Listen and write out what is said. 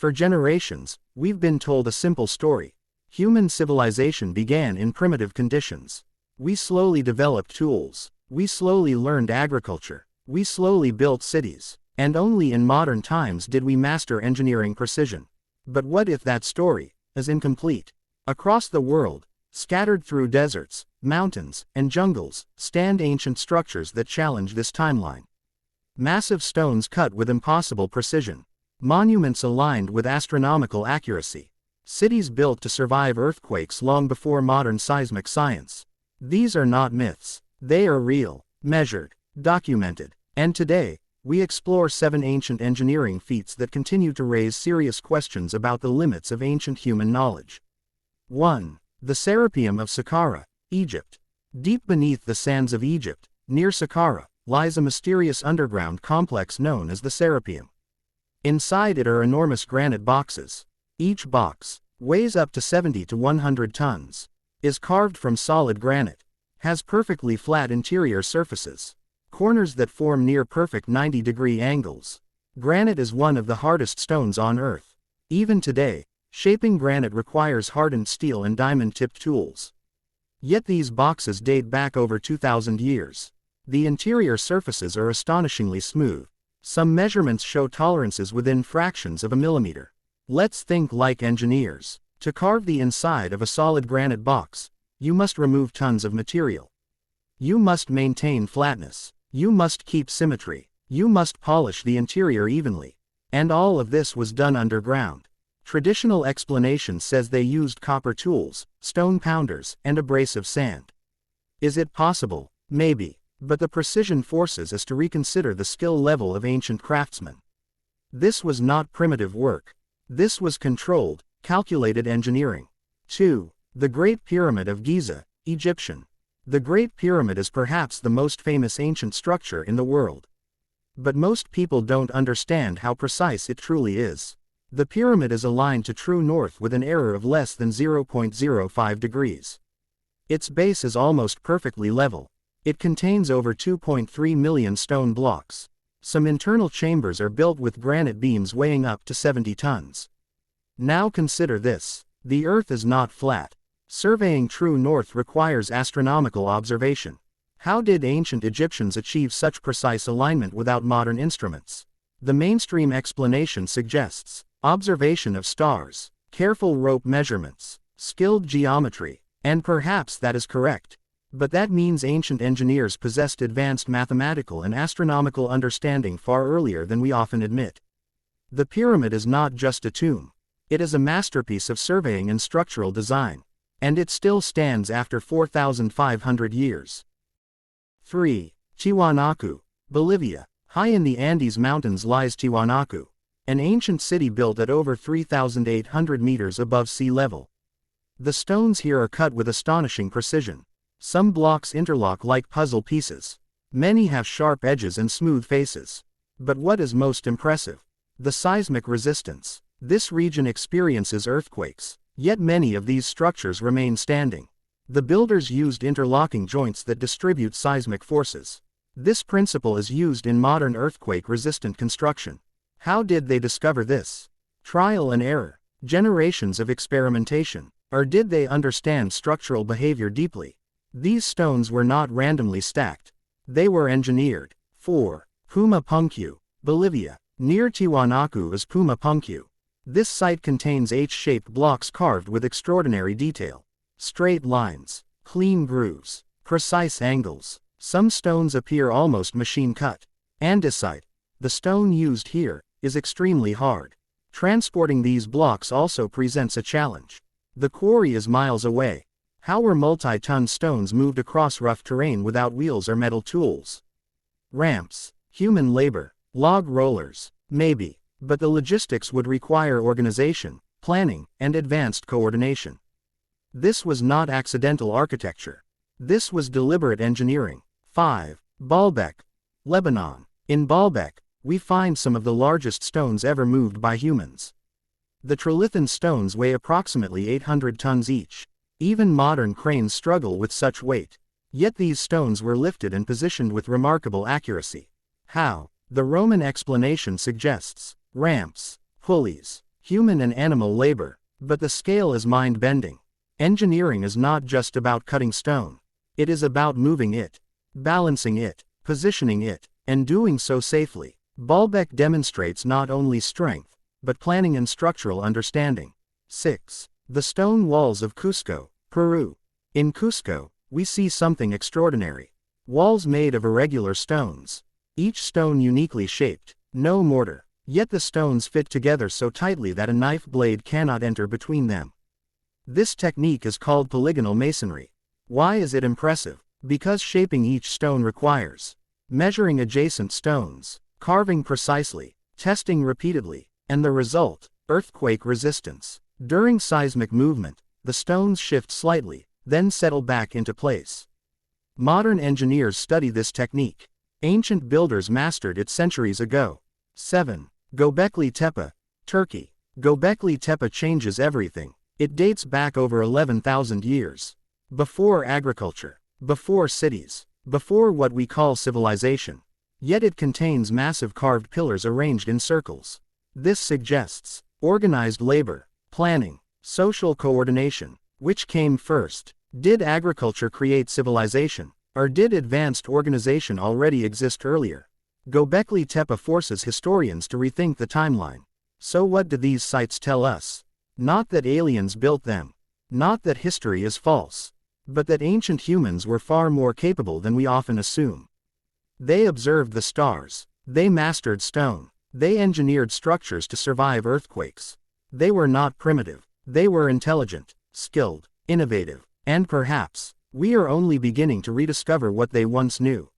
For generations, we've been told a simple story. Human civilization began in primitive conditions. We slowly developed tools. We slowly learned agriculture. We slowly built cities. And only in modern times did we master engineering precision. But what if that story is incomplete? Across the world, scattered through deserts, mountains, and jungles, stand ancient structures that challenge this timeline. Massive stones cut with impossible precision. Monuments aligned with astronomical accuracy. Cities built to survive earthquakes long before modern seismic science. These are not myths. They are real, measured, documented. And today, we explore 7 ancient engineering feats that continue to raise serious questions about the limits of ancient human knowledge. 1. The Serapeum of Saqqara, Egypt. Deep beneath the sands of Egypt, near Saqqara, lies a mysterious underground complex known as the Serapeum. Inside it are enormous granite boxes. Each box weighs up to 70 to 100 tons, is carved from solid granite, has perfectly flat interior surfaces, corners that form near perfect 90-degree angles. Granite is one of the hardest stones on Earth. Even today, shaping granite requires hardened steel and diamond-tipped tools. Yet these boxes date back over 2,000 years. The interior surfaces are astonishingly smooth. Some measurements show tolerances within fractions of a millimeter. Let's think like engineers. To carve the inside of a solid granite box, you must remove tons of material. You must maintain flatness. You must keep symmetry. You must polish the interior evenly. And all of this was done underground. Traditional explanation says they used copper tools, stone pounders, and abrasive sand. Is it possible? Maybe. But the precision forces us to reconsider the skill level of ancient craftsmen. This was not primitive work. This was controlled, calculated engineering. 2. The Great Pyramid of Giza, Egyptian. The Great Pyramid is perhaps the most famous ancient structure in the world. But most people don't understand how precise it truly is. The pyramid is aligned to true north with an error of less than 0.05 degrees. Its base is almost perfectly level. It contains over 2.3 million stone blocks. Some internal chambers are built with granite beams weighing up to 70 tons. Now consider this. The Earth is not flat. Surveying true north requires astronomical observation. How did ancient Egyptians achieve such precise alignment without modern instruments? The mainstream explanation suggests observation of stars, careful rope measurements, skilled geometry, and perhaps that is correct. But that means ancient engineers possessed advanced mathematical and astronomical understanding far earlier than we often admit. The pyramid is not just a tomb. It is a masterpiece of surveying and structural design. And it still stands after 4,500 years. 3. Tiwanaku, Bolivia. High in the Andes Mountains lies Tiwanaku, an ancient city built at over 3,800 meters above sea level. The stones here are cut with astonishing precision. Some blocks interlock like puzzle pieces. Many have sharp edges and smooth faces. But what is most impressive? The seismic resistance. This region experiences earthquakes. Yet many of these structures remain standing. The builders used interlocking joints that distribute seismic forces. This principle is used in modern earthquake-resistant construction. How did they discover this? Trial and error, generations of experimentation, or did they understand structural behavior deeply? These stones were not randomly stacked. They were engineered. 4. Puma Punku, Bolivia. Near Tiwanaku is Puma Punku. This site contains H-shaped blocks carved with extraordinary detail. Straight lines, clean grooves, precise angles. Some stones appear almost machine-cut. Andesite, the stone used here, is extremely hard. Transporting these blocks also presents a challenge. The quarry is miles away. How were multi-ton stones moved across rough terrain without wheels or metal tools? Ramps, human labor, log rollers, maybe. But the logistics would require organization, planning, and advanced coordination. This was not accidental architecture. This was deliberate engineering. 5. Baalbek, Lebanon. In Baalbek, we find some of the largest stones ever moved by humans. The trilithon stones weigh approximately 800 tons each. Even modern cranes struggle with such weight. Yet these stones were lifted and positioned with remarkable accuracy. How? The Roman explanation suggests ramps, pulleys, human and animal labor, but the scale is mind-bending. Engineering is not just about cutting stone. It is about moving it, balancing it, positioning it, and doing so safely. Baalbek demonstrates not only strength, but planning and structural understanding. 6. The stone walls of Cusco, Peru. In Cusco, we see something extraordinary. Walls made of irregular stones. Each stone uniquely shaped, no mortar, yet the stones fit together so tightly that a knife blade cannot enter between them. This technique is called polygonal masonry. Why is it impressive? Because shaping each stone requires measuring adjacent stones, carving precisely, testing repeatedly, and the result, earthquake resistance. During seismic movement, the stones shift slightly, then settle back into place. Modern engineers study this technique. Ancient builders mastered it centuries ago. 7. Göbekli Tepe, Turkey. Göbekli Tepe changes everything. It dates back over 11,000 years. Before agriculture, before cities, before what we call civilization. Yet it contains massive carved pillars arranged in circles. This suggests organized labor, planning, social coordination. Which came first? Did agriculture create civilization, or did advanced organization already exist earlier? Göbekli Tepe forces historians to rethink the timeline. So what do these sites tell us? Not that aliens built them. Not that history is false. But that ancient humans were far more capable than we often assume. They observed the stars. They mastered stone. They engineered structures to survive earthquakes. They were not primitive. They were intelligent, skilled, innovative, and perhaps, we are only beginning to rediscover what they once knew.